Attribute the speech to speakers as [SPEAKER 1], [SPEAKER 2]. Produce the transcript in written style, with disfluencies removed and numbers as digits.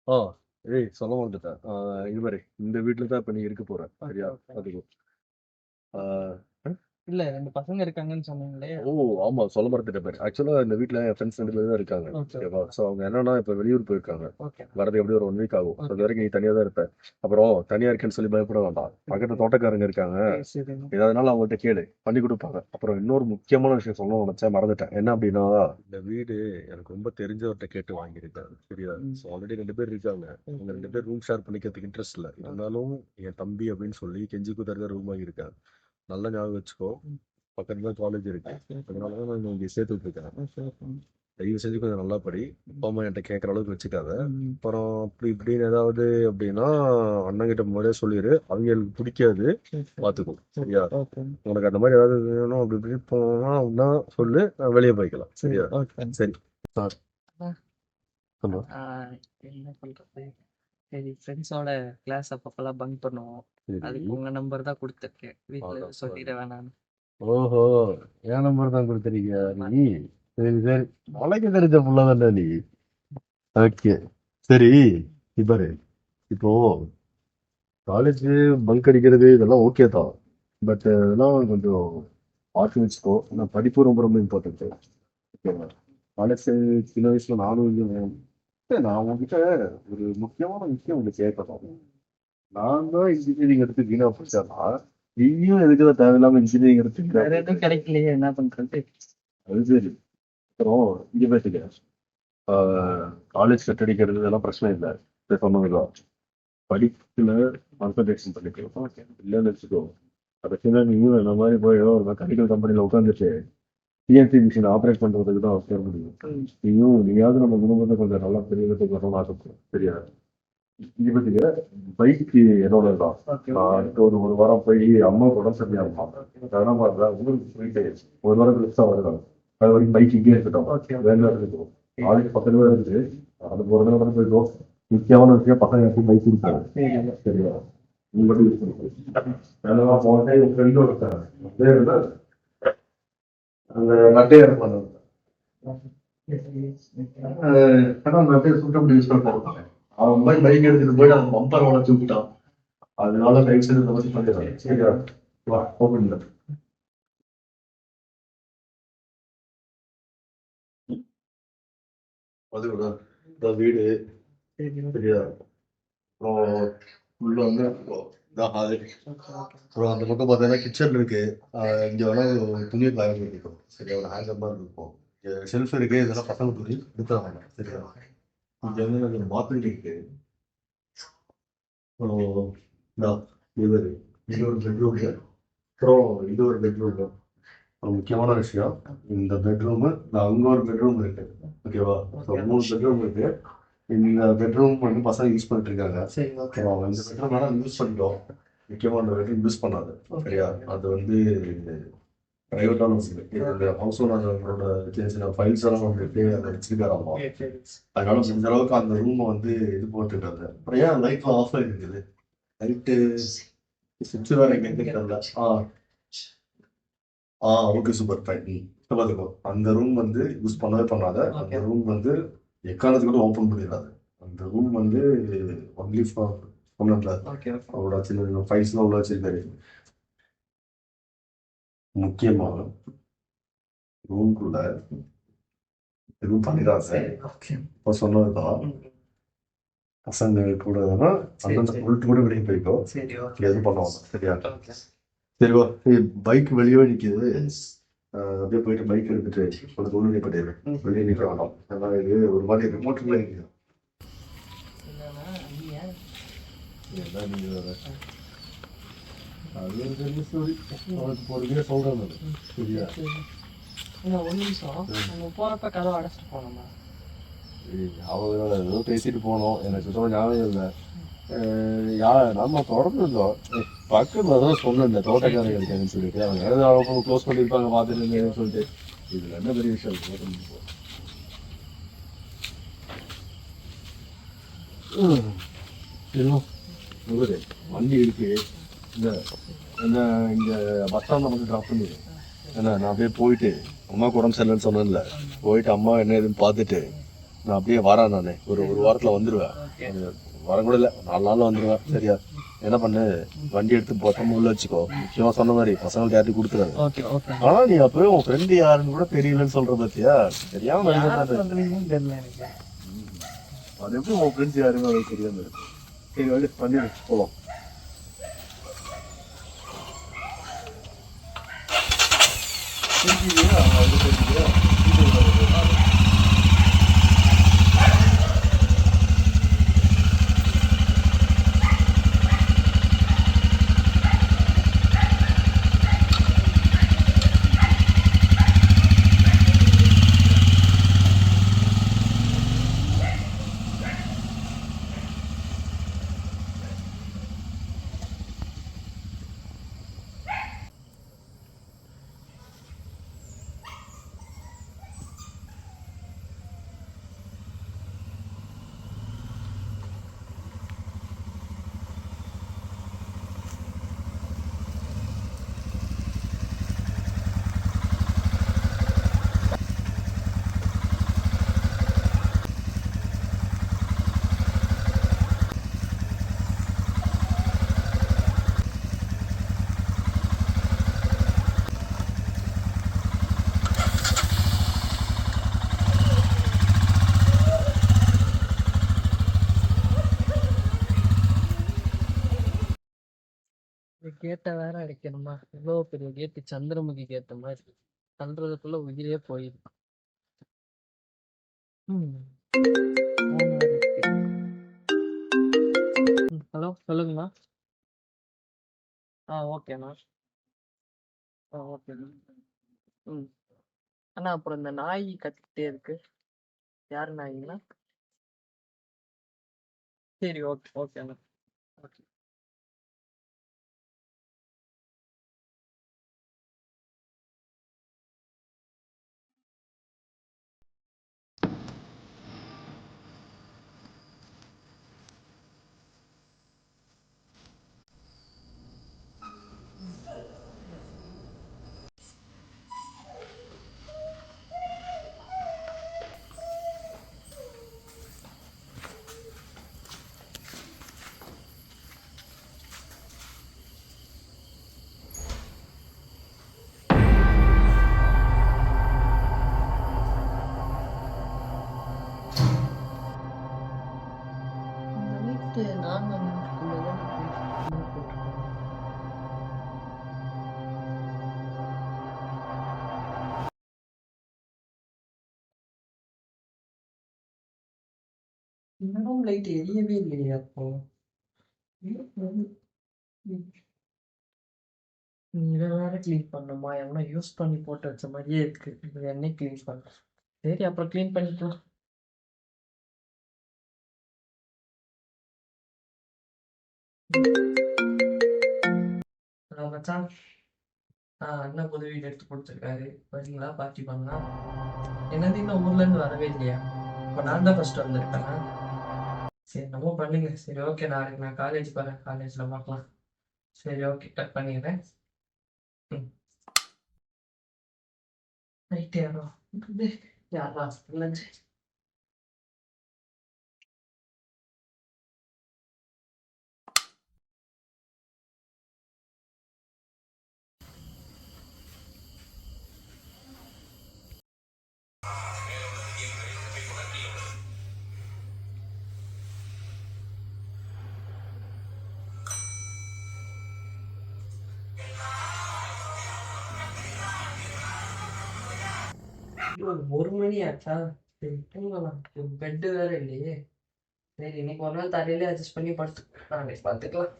[SPEAKER 1] ஆ ஏய் சொல்ல மாட்டேன். இது மாதிரி இந்த வீட்டில் தான் இப்போ நீ இருக்க போற சரியா? அதுக்கு
[SPEAKER 2] இல்ல 2 பசங்க இருக்காங்கன்னு சொன்னீங்களே.
[SPEAKER 1] ஓ ஆமா சொல்ல மறந்துட்டேன் பேர். ஆக்சுவலா இந்த வீட்ல என் ஃப்ரெண்ட்ஸ் 2 பேர் தான் இருக்காங்க. ஓகேவா? ஸோ அவங்க என்னன்னா இப்போ வெளியூர் போயிருக்காங்க. வரது எப்படியும் ஒரு 1 வீக் ஆகும். ஸோ அது வரைக்கும் நீ தனியா தான் இருப்ப. அப்புறம் தனியா இருக்கேன்னு சொல்லி பயப்பட வேண்டாம். பக்கத்துல தோட்டக்காரங்க இருக்காங்க. ஏதாவதுனாலும் அவங்கள்ட்ட கேளு பண்ணி கொடுப்பாங்க. அப்புறம் இன்னொரு முக்கியமான விஷயம் சொல்ல நினைச்சேன் மறந்துட்டேன். என்ன அப்படின்னா இந்த வீடு எனக்கு ரொம்ப தெரிஞ்சவர்கிட்ட கேட்டு வாங்கியிருக்கேன். சரியா? ஸோ ஆல்ரெடி 2 பேர் இருக்காங்க. அவங்க 2 பேர் ரூம் ஷேர் பண்ணிக்கிறதுக்கு இன்ட்ரெஸ்ட் இல்லை. இருந்தாலும் என் தம்பி அப்படின்னு சொல்லி கெஞ்சி குதறத ரூம் வாங்கியிருக்கேன். நல்லா ஞாபகம் வச்சுக்கோ. பக்கத்துல தான் காலேஜ் இருக்கு. அதனாலதான் நான் இங்க சேர்த்து விட்டுருக்கேன். தயவு செஞ்சு கொஞ்சம் நல்லா படி. அப்பா அம்மா என்கிட்ட கேட்கற அளவுக்கு வச்சுக்காத. அப்புறம் அப்படி இப்படின்னு ஏதாவது அப்படின்னா அண்ணன் கிட்ட முன்னாடியே சொல்லிடு. அவங்களுக்கு பிடிக்காது பாத்துக்கோ. சரியா? உனக்கு அந்த மாதிரி ஏதாவது வேணும் அப்படி இப்படி போனா அப்படின்னா சொல்லு. வெளியே போய்க்கலாம். சரியா? சரி சார் சொல்லு.
[SPEAKER 2] என்ன பண்றது? சரி, ஃப்ரெண்ட்ஸோட கிளாஸ் அப்பப்பெல்லாம் பங்க் பண்ணுவோம். அதுக்கு
[SPEAKER 1] சரி.
[SPEAKER 2] உங்க நம்பர் தான் கொடுத்துருக்கேன். வீட்ல சொல்லிட வேணாம்னு.
[SPEAKER 1] ஓஹோ என் நம்பர் தான் கொடுத்துருக்கீங்க நீ. சரி சரி. உனக்கு தெரிஞ்ச புள்ள தானே நீ. ஓகே சரி. இப்பாரு இப்போ காலேஜ் பங்க் அடிக்கிறது இதெல்லாம் ஓகே தான். பட் இதெல்லாம் கொஞ்சம் பார்த்து வச்சுக்கோ. ஏன்னா படிப்பு ரொம்ப ரொம்ப இம்பார்ட்டன்ட். ஓகேவா? காலேஜ் சின்ன வயசுல நானும் நான் உங்ககிட்ட ஒரு முக்கியமான விஷயம் ஒன்று கேட்கணும். நான் தான் இன்ஜினியரிங் எடுத்து வீணா படிச்சானா நீயும் எதுக்குதான் தேவையில்லாம இன்ஜினியரிங் எடுத்து வீணா
[SPEAKER 2] வேற எதுவும்
[SPEAKER 1] போயிட்ட?
[SPEAKER 2] கிடைக்கலையே, என்ன பண்றது?
[SPEAKER 1] அது சரி. அப்புறம் இங்க பேசுங்க. காலேஜ் கட்டடிக்கிறது இதெல்லாம் பிரச்சனை இல்லை. சொன்னதுதான் படிப்புல கான்சன்ட்ரேஷன் பண்ணிக்கோ. இல்லைன்னு வச்சுக்கோ கடைசியில நீயும் இந்த மாதிரி போய் ஏதோ ஒரு மெக்கானிக்கல் கம்பெனில உட்காந்துட்டு சிஎன்சி மிஷின் ஆப்ரேட் பண்றதுக்கு தான் அவசியம் முடியும். நீயாவது நம்ம குடும்பத்தை கொஞ்சம் நல்லா பெரியதுக்கு வரணும்னு ஆசைப்படும். சரியா? இது பத்திக்க பைக்கு என்னோட தான். நான் அடுத்த ஒரு வாரம் போய் அம்மா உடம்பு சரியா இருப்பான். அதெல்லாம் பார்த்தா ஊருக்கு போயிட்டு ஒரு வாரம் கழிச்சா வருவாங்க. அது வரைக்கும் பைக் இங்கே இருக்கட்டும். வேலை இருக்கட்டும். நாளைக்கு 10 பேர் இருக்குது. அது ஒரு தடவை கூட போயிடும். முக்கியமான விஷயம் பசங்க எப்படி பைக் கொடுத்தாங்க. சரியா? நீ மட்டும் யூஸ் பண்ணிக்கோ. அதெல்லாம் போனே என் ஃப்ரெண்டோட இருக்காங்க. அந்த நட்டையா இருப்பாங்க. நட்டையை சுட்ட அப்படி யூஸ் பண்ண போறாங்க. அவன் போய் பைக் எடுத்துட்டு போயிட்டு அவன் பம்பர் உடச்சு விட்டான். அதனால பைக் சைடு இந்த மாதிரி பண்ணிடுறாங்க. சரியா? வா ஓப்பன் பண்ணு. அது கூட இந்த வீடு. சரியா? அப்புறம் உள்ள வந்து இதான் hall. அப்புறம் அந்த பக்கம் பார்த்தீங்கன்னா கிச்சன் இருக்கு. இங்க வேணா ஒரு துணியை காய போட்டுருக்கோம். சரியா? ஒரு ஹேங்கர் மாதிரி இருக்கும். ஷெல்ஃப் இருக்கு. இதெல்லாம் பசங்க துணி எடுத்துறாங்க. சரியா? இங்க வந்து ஒரு பாத்ரூம் இருக்கு. அப்புறம் இதான் இது இது ஒரு பெட்ரூம். அப்புறம் இது ஒரு பெட்ரூம். முக்கியமான விஷயம் இந்த பெட்ரூம் அங்க ஒரு பெட்ரூம் இருக்கு. ஓகேவா? ஸோ 3 பெட்ரூம் இருக்கு. இந்த பெட்ரூம் வந்து பசங்க யூஸ் பண்ணிட்டு இருக்காங்க. ஓகேவா? இந்த பெட்ரூம் வேணா யூஸ் பண்ணிட்டோம். முக்கியமா அந்த பெட்ரூம் யூஸ் பண்ணாது. சரியா? அது வந்து பிரைவேட்டான இந்த ஹவுஸ் ஓனரோட சின்ன சின்ன ஃபைல்ஸ் எல்லாம் வந்துட்டு அதை வச்சிருக்காராமா. அதனால முடிஞ்ச அளவுக்கு அந்த ரூமை வந்து இது போட்டுருக்காங்க. அப்புறம் ஏன் லைட்லாம் ஆஃப் ஆகிருக்குது? லைட்டு சுவிட்ச் வேற எங்க தெரியல. Okay super fine. பார்த்துக்கோ அந்த ரூம் வந்து யூஸ் பண்ணவே பண்ணாத. அந்த ரூம் வந்து எக்காரணத்துக்கு கூட ஓப்பன் பண்ணிடாது. அந்த ரூம் வந்து ஒன்லி ஃபார் சொன்னல அவரோட சின்ன சின்ன ஃபைல்ஸ்லாம் உள்ள வச்சிருக்காரு. முக்கியமா ரூம்குள்ள எதுவும் பண்ணிடாத. இப்போ சொன்னதுதான் பசங்க கூட அந்தந்த உள்ட்டு கூட வெளியே போய்க்கோ. எதுவும் பண்ணுவாங்க. சரியா? சரிவா? பைக் வெளியே நிற்கிது. அப்படியே போயிட்டு பைக் எடுத்துட்டு கொஞ்சம் உள்ள நிப்பாட்டிடு. வெளியே நிற்க வேண்டாம். ஏன்னா இது ஒரு மாதிரி ரிமோட்டுக்குள்ள நிற்கும். என்ன நீங்க வேற அது ஒரு பெரிய ஸ்டோரி. அவனுக்கு பொறுமையாக சொல்றாங்க. சரியா?
[SPEAKER 2] ஒரு நிமிஷம், நம்ம போறப்ப கதவை அடைச்சிட்டு போனோமா?
[SPEAKER 1] அவங்க ஏதோ பேசிட்டு போனோம். எனக்கு சுத்தமாக ஞாபகம் இல்லை. நம்ம தொடர்ந்துருந்தோம். பக்கத்துல தான் சொன்னேன் இந்த தோட்டக்காரங்க இருக்காங்கன்னு சொல்லிட்டு. அவங்க ஏதாவது க்ளோஸ் பண்ணியிருப்பாங்க பார்த்துட்டு சொல்லிட்டு. இதுல என்ன பெரிய விஷயம்? வண்டி இருக்கு. இந்த என்ன இங்க பஸ் ஸ்டாண்ட்ல மட்டும் ட்ராப் பண்ணிடு. ஏன்னா நான் அப்படியே போயிட்டு அம்மாவுக்கு உடம்பு சரியில்லைன்னு சொன்னேன்ல. போயிட்டு அம்மா என்ன ஏதுன்னு பார்த்துட்டு நான் அப்படியே வரேன். நானு ஒரு வாரத்துல வந்துருவேன்.
[SPEAKER 2] ஓகே.
[SPEAKER 1] வர கூட இல்ல, 4 நாள்ல வந்துருவேன். சரியா? என்ன பண்ணு, வண்டி எடுத்து பத்திரமா உள்ள வச்சுக்கோ. முக்கியமா சொன்ன மாதிரி பசங்கள்ட்ட யார்ட்டையும் கொடுத்துறாரு.
[SPEAKER 2] ஓகே. ஓகே.
[SPEAKER 1] ஆனா நீ அப்பவே உன் ஃப்ரெண்டு யாருன்னு கூட தெரியலன்னு சொல்ற பாத்தியா? தெரியாம
[SPEAKER 2] யார்
[SPEAKER 1] நடந்தது.
[SPEAKER 2] சொல்றீங்கன்னு தெரியல எனக்கு.
[SPEAKER 1] அது எப்படி உன் ஃப்ரெண்ட்ஸ் யாருமே அது தெரியாம இருக்கு. சரி வந்து பண்ணிடு போலாம். தெரிஞ்சுக்கியா? அது தெரிஞ்சுக்கியா?
[SPEAKER 2] கேட்டை வேற அடைக்கணுமா? இவ்வளவு பெரிய கேட்டு, சந்திரமுகி கேட்ட மாதிரி தள்ளுறதுக்குள்ள உயிரே போயிடும். ஹலோ, சொல்லுங்கண்ணா. ஓகேண்ணா. ஓகேண்ணா. ம் அண்ணா, அப்புறம் இந்த நாய் கத்திட்டே இருக்கு. யாரு நாய்ங்கண்ணா? சரி, ஓகே. ஓகேண்ணா. ஓகே. இந்த வீட்டு நாங்க வீட்டுக்குள்ளதான் போட்டிருக்கோம். இந்த ரூம் லைட் எரியவே இல்லையா அப்போ? இதை வேற க்ளீன் பண்ணுமா? எவனா யூஸ் பண்ணி போட்டு வச்ச மாதிரியே இருக்கு. இது என்னைக்கு க்ளீன் பண்றேன். சரி, அப்புறம் க்ளீன் பண்ணிக்கலாம். ஹலோ மச்சான். அண்ணா புது வீடு எடுத்து கொடுத்துருக்காரு. வரீங்களா? பார்ட்டி பண்ணலாம். என்னது, இன்னும் ஊர்ல இருந்து வரவே இல்லையா? இப்போ நான் தான் ஃபர்ஸ்ட் வந்திருக்கேன். சரி, நம்ம பண்ணுங்க. சரி, ஓகே. நாளைக்கு நான் காலேஜ் போறேன். காலேஜ்ல பார்க்கலாம். சரி, ஓகே. கட் பண்ணிடுறேன். ம் நைட்டு யாரோ யாரா லஞ்சு. ஐயோ, 1 மணி ஆச்சா? சரி, தூங்கலாம். பெட்டு வேற இல்லையே. சரி, இன்னைக்கு ஒரு நாள் தரையிலே அட்ஜஸ்ட் பண்ணி படுத்து நாளைக்கு பார்த்துக்கலாம்.